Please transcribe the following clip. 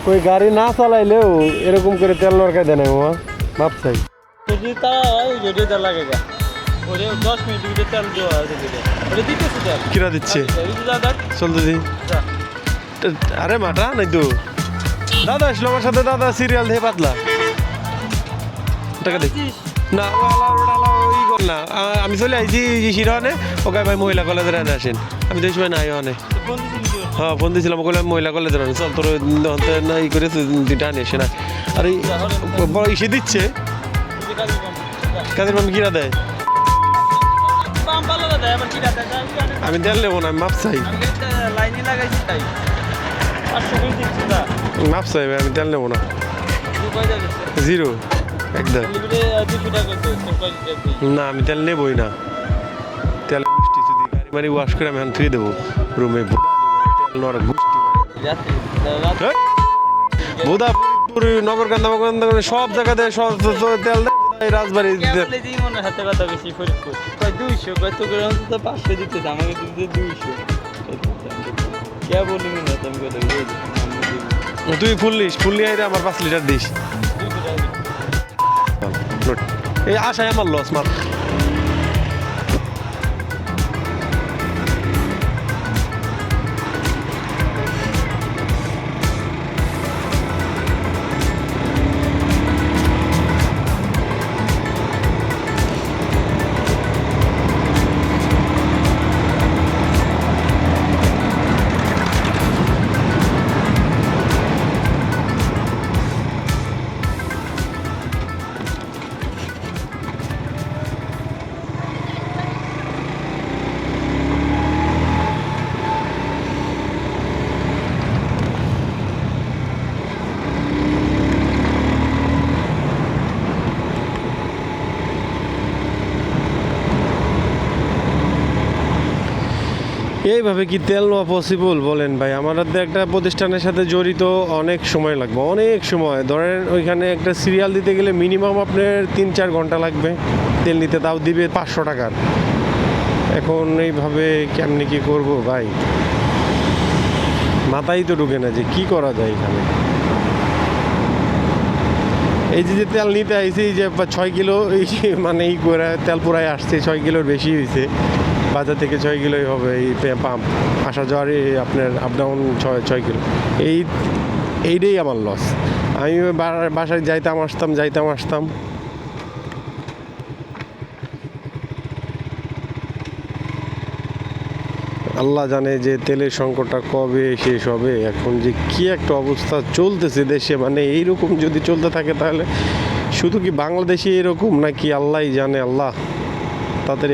ওই গাড়ি না চালাইলেও এরকম করে তেল লড়কাই দেয় না মামা, মাপ চাই। যদি তারা হয় যদি তেল লাগে গা ওরে 10 মিনিট ভিতরে তেল দেওয়া আছে ওরে দিতেছে তেল কিরা দিচ্ছে চলতেছি। আরে মাটা নাই তো দাদা আসলো আমার সাথে, দাদা সিরিয়াল দিয়ে পাতলা টাকা দেখ না ই কর না। আমি চলে আইছি শিরোনে, ওকে ভাই মহিলা কলেজের আনে আসেন, আমি তো এই সময় নাই অনে। হ্যাঁ ফোন দিয়েছিলাম, ওকে মহিলা কলেজের আনে চল তোর না ই করে দুইটা আনি আসে না। আর এই বড় ইসে দিচ্ছে কাদের মামি কিরা দেয়, আমি তেল নেবো না, আমি মাপ চাই, লাইনে লাগাইছি তাই 500 করে দিচ্ছি না, মাপ চাই ভাই, আমি তেল নেবো না। জিরো একদম না, আমি তেল নেবই না। তেল গুষ্টি যদি গাড়ি মারি ওয়াশ করে আমি এখন থুয়ে দেবো রুমে। বোধা নগরকান্দা সব জায়গাতে সব তেল দেয়, রাজবাড়ি হাতে কথা বেশি ফরিদপুর 200 কত করে অন্তত 500 দিতেছে, আমাকে দিতে 200 কে বলি না তুমি কথা তুই ফুল নিয়ে আইরে আমার 5 লিটার দিস। এই আশায় আমার লস মার। এইভাবে কি তেল নেওয়া পসিবল বলেন ভাই? আমাদের একটা প্রতিষ্ঠানের সাথে জড়িত, অনেক সময় লাগবে, অনেক সময়। ধরেন ওইখানে একটা সিরিয়াল দিতে গেলে মিনিমাম আপনার 3-4 ঘন্টা লাগবে তেল নিতে, তাও দিবে 500 টাকার। এখন এইভাবে কেমনি কি করব ভাই, মাথায় তো ঢুকে না যে কি করা যায় এখানে। এই যে তেল নিতে আইছি, এই যে 6 কিলো এই মানে এই করে তেল পুরাই আসছে, 6 কিলোর বেশি হয়েছে। বাজার থেকে 6 কিলোই হবে এই পাম্প, আসা যাওয়ার আপনার আপ ডাউন 6 কিলো। এইটাই আমার লস। আমি বাসায় যাইতাম আসতাম। আল্লাহ জানে যে তেলের সংকটটা কবে শেষ হবে। এখন যে কি একটা অবস্থা চলতেছে দেশে, মানে এইরকম যদি চলতে থাকে তাহলে শুধু কি বাংলাদেশে এরকম নাকি আল্লাহই জানে। আল্লাহ তাদের